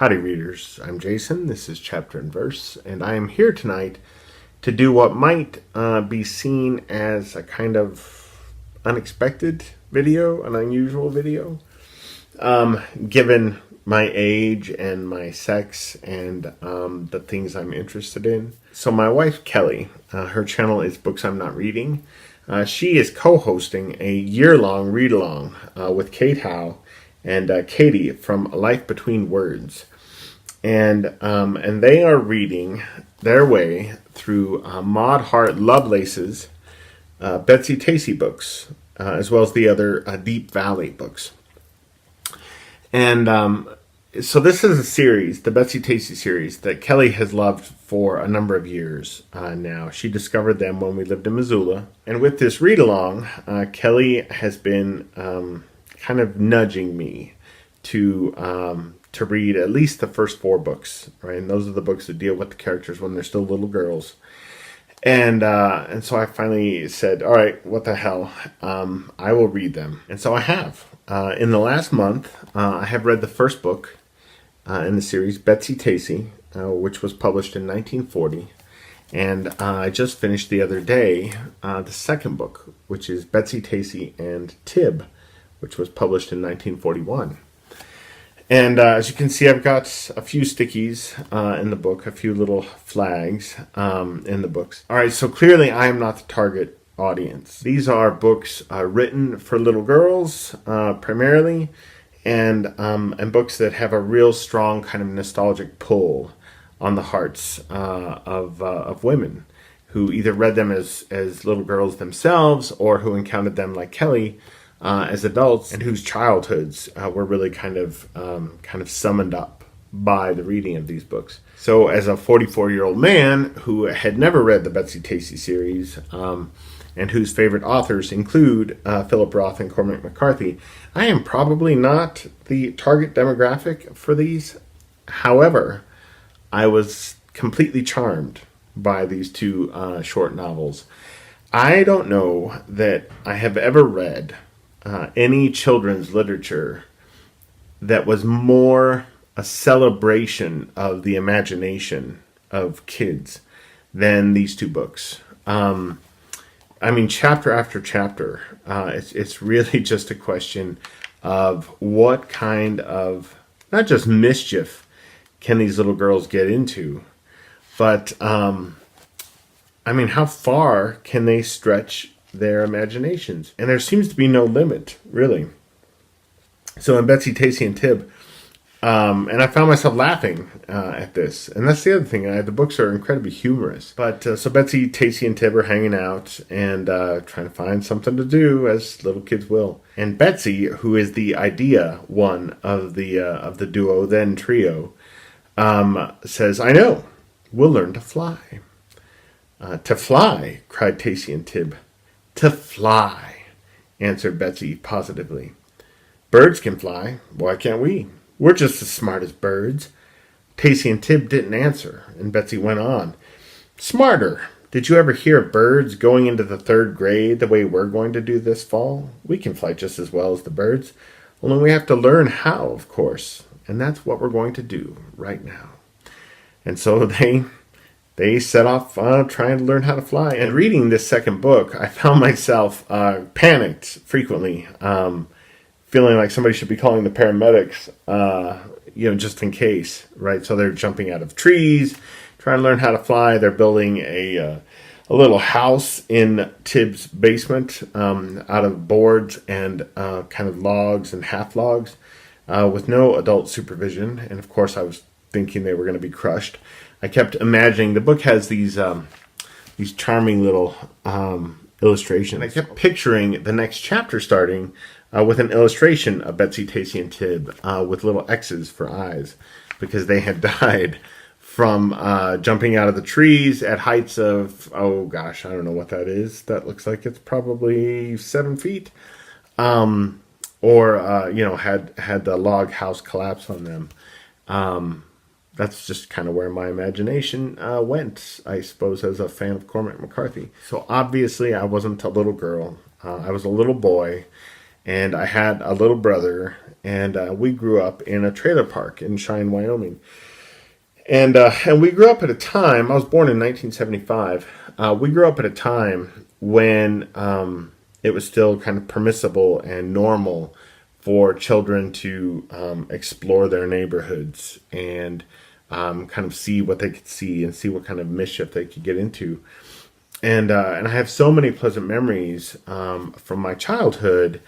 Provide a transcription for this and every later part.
Howdy, readers. I'm Jason. This is Chapter and Verse, and I am here tonight to do what might be seen as a kind of unexpected video, an unusual video, given my age and my sex and the things I'm interested in. So my wife, Kelly, her channel is Books I'm Not Reading. She is co-hosting a year-long read-along with Kate Howe and Katie from Life Between Words. And they are reading their way through Maud Hart Lovelace's Betsy-Tacy books, as well as the other Deep Valley books. And so this is a series, the Betsy-Tacy series, that Kelly has loved for a number of years now. She discovered them when we lived in Missoula. And with this read-along, Kelly has been kind of nudging me to read at least the first 4 books, right? And those are the books that deal with the characters when they're still little girls. And so I finally said, all right, what the hell? I will read them. And so I have. In the last month, I have read the first book in the series, Betsy-Tacy, which was published in 1940. And I just finished the other day the second book, which is Betsy-Tacy and Tib, which was published in 1941. And as you can see, I've got a few stickies in the book, a few little flags in the books. All right, so clearly I am not the target audience. These are books written for little girls primarily, and books that have a real strong kind of nostalgic pull on the hearts of women who either read them as little girls themselves or who encountered them like Kelly as adults, and whose childhoods were really kind of summoned up by the reading of these books. So as a 44-year-old man who had never read the Betsy-Tacy series, and whose favorite authors include Philip Roth and Cormac McCarthy, I am probably not the target demographic for these. However, I was completely charmed by these 2 short novels. I don't know that I have ever read any children's literature that was more a celebration of the imagination of kids than these 2 books. I mean, chapter after chapter, it's really just a question of what kind of, not just mischief can these little girls get into, but, I mean, how far can they stretch their imaginations? And there seems to be no limit, really. So in Betsy-Tacy and Tib, and I found myself laughing at this. And that's the other thing. The books are incredibly humorous. But so Betsy-Tacy and Tib are hanging out and trying to find something to do, as little kids will. And Betsy, who is the idea one of the duo, then trio, says, "I know. We'll learn to fly." "To fly?" cried Tacy and Tib. "To fly," answered Betsy positively. "Birds can fly. Why can't we? We're just as smart as birds." Tacy and Tib didn't answer, and Betsy went on. "Smarter. Did you ever hear of birds going into the 3rd grade the way we're going to do this fall? We can fly just as well as the birds, only we have to learn how, of course, and that's what we're going to do right now." And so they set off trying to learn how to fly. And reading this second book, I found myself panicked frequently, feeling like somebody should be calling the paramedics, just in case, right? So they're jumping out of trees, trying to learn how to fly. They're building a little house in Tib's basement out of boards and kind of logs and half logs with no adult supervision. And of course, I was thinking they were going to be crushed. I kept imagining, the book has these charming little illustrations. And I kept picturing the next chapter starting with an illustration of Betsy-Tacy and Tib with little X's for eyes, because they had died from jumping out of the trees at heights of, oh gosh, I don't know what that is. That looks like it's probably 7 feet. Had the log house collapse on them. That's just kind of where my imagination went, I suppose, as a fan of Cormac McCarthy. So obviously I wasn't a little girl. I was a little boy. and I had a little brother, and we grew up in a trailer park in Cheyenne, Wyoming. And we grew up at a time. I was born in 1975. We grew up at a time when it was still kind of permissible and normal for children to explore their neighborhoods and kind of see what they could see and see what kind of mischief they could get into. And I have so many pleasant memories from my childhood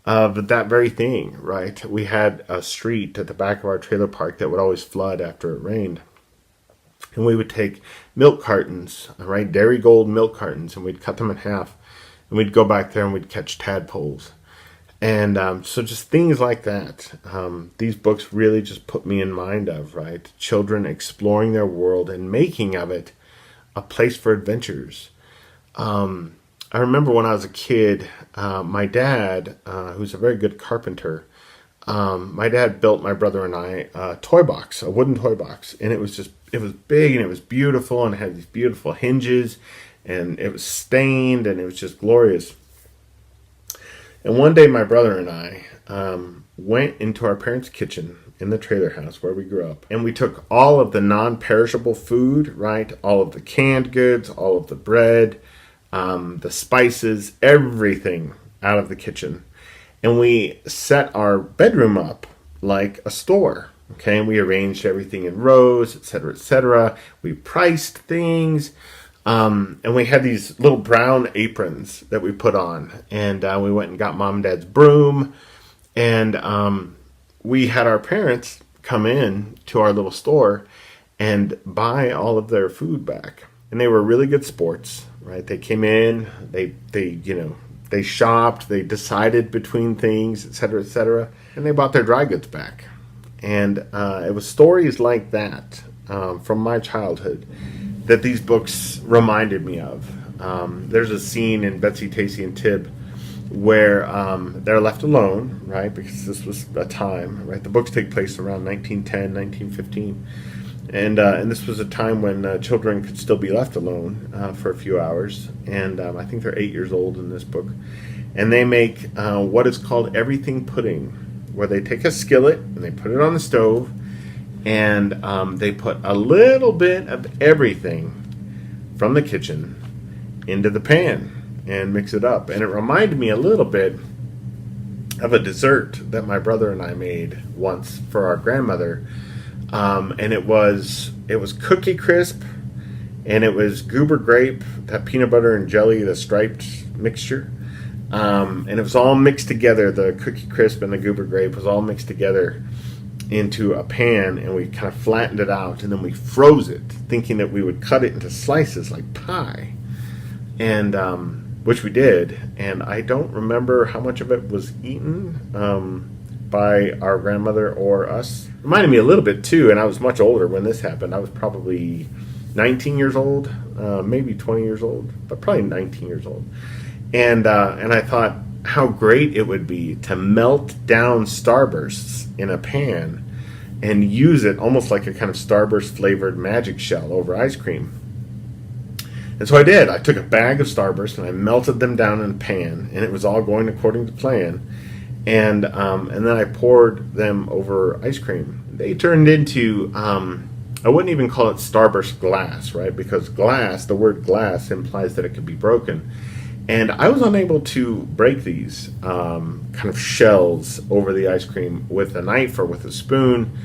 of that very thing, right? We had a street at the back of our trailer park that would always flood after it rained. And we would take milk cartons, right? Dairy Gold milk cartons, and we'd cut them in half. And we'd go back there and we'd catch tadpoles. And so just things like that. These books really just put me in mind of, right? Children exploring their world and making of it a place for adventures. I remember when I was a kid, my dad, who's a very good carpenter, my dad built my brother and I a toy box, a wooden toy box. And it was big and it was beautiful and it had these beautiful hinges and it was stained and it was just glorious. And one day my brother and I went into our parents' kitchen in the trailer house where we grew up. And we took all of the non-perishable food, right? All of the canned goods, all of the bread, the spices, everything out of the kitchen. And we set our bedroom up like a store. Okay, and we arranged everything in rows, etc., etc. We priced things. And we had these little brown aprons that we put on. And we went and got mom and dad's broom. And we had our parents come in to our little store and buy all of their food back. And they were really good sports, right? They came in, they shopped, they decided between things, etc., etc., and they bought their dry goods back. And it was stories like that from my childhood that these books reminded me of. There's a scene in Betsy-Tacy and Tib where they're left alone, right? Because this was a time, right? The books take place around 1910, 1915. And this was a time when children could still be left alone for a few hours. And I think they're 8 years old in this book. And they make what is called everything pudding, where they take a skillet and they put it on the stove. And they put a little bit of everything from the kitchen into the pan and mix it up. And it reminded me a little bit of a dessert that my brother and I made once for our grandmother. And it was Cookie Crisp, and it was Goober Grape, that peanut butter and jelly, the striped mixture. And it was all mixed together. The Cookie Crisp and the Goober Grape was all mixed together into a pan, and we kind of flattened it out, and then we froze it, thinking that we would cut it into slices like pie, and which we did. And I don't remember how much of it was eaten by our grandmother or us. Reminded me a little bit too, and I was much older when this happened. I was probably 19 years old, maybe 20 years old, but probably 19 years old. And I thought how great it would be to melt down Starbursts in a pan and use it almost like a kind of Starburst flavored magic shell over ice cream. And so I did. I took a bag of Starburst and I melted them down in a pan, and it was all going according to plan. And then I poured them over ice cream. They turned into, I wouldn't even call it Starburst glass, right? Because glass, the word glass implies that it could be broken. And I was unable to break these kind of shells over the ice cream with a knife or with a spoon.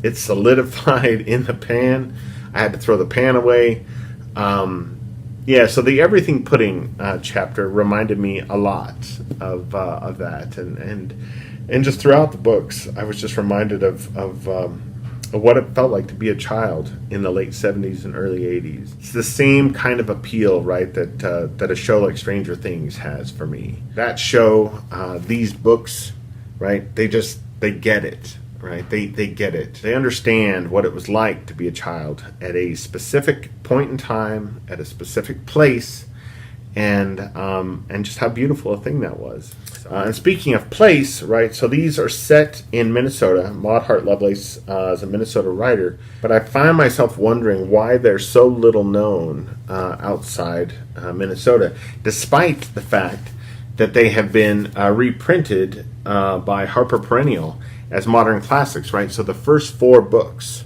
It solidified in the pan. I had to throw the pan away. So the everything pudding chapter reminded me a lot of that, and just throughout the books, I was just reminded of what it felt like to be a child in the late 70s and early 80s. It's the same kind of appeal, right, that a show like Stranger Things has for me. That show, these books, right, they get it. Right, they get it. They understand what it was like to be a child at a specific point in time, at a specific place, and just how beautiful a thing that was. And speaking of place, right, so these are set in Minnesota. Maud Hart Lovelace is a Minnesota writer, but I find myself wondering why they're so little known outside Minnesota, despite the fact that they have been reprinted by Harper Perennial as modern classics, right? So the first 4 books,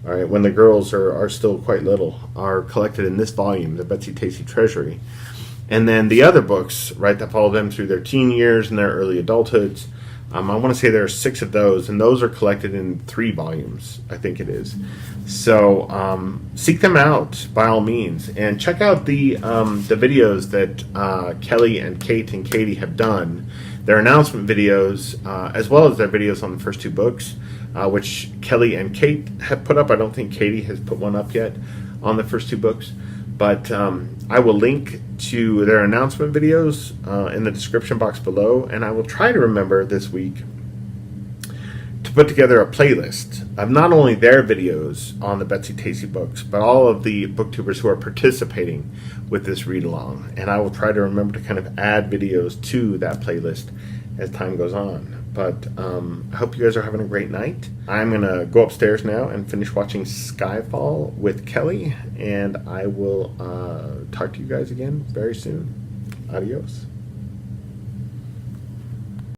all right, when the girls are still quite little, are collected in this volume, the Betsy-Tacy Treasury. And then the other books, right, that follow them through their teen years and their early adulthoods, I want to say there are 6 of those, and those are collected in 3 volumes, I think it is. So seek them out by all means, and check out the videos that Kelly and Kate and Katie have done, their announcement videos, as well as their videos on the first 2 books, which Kelly and Kate have put up. I don't think Katie has put one up yet on the first 2 books. But I will link to their announcement videos in the description box below, and I will try to remember this week to put together a playlist of not only their videos on the Betsy-Tacy books, but all of the booktubers who are participating with this read-along. And I will try to remember to kind of add videos to that playlist as time goes on. But I hope you guys are having a great night. I'm going to go upstairs now and finish watching Skyfall with Kelly, and I will talk to you guys again very soon. Adios.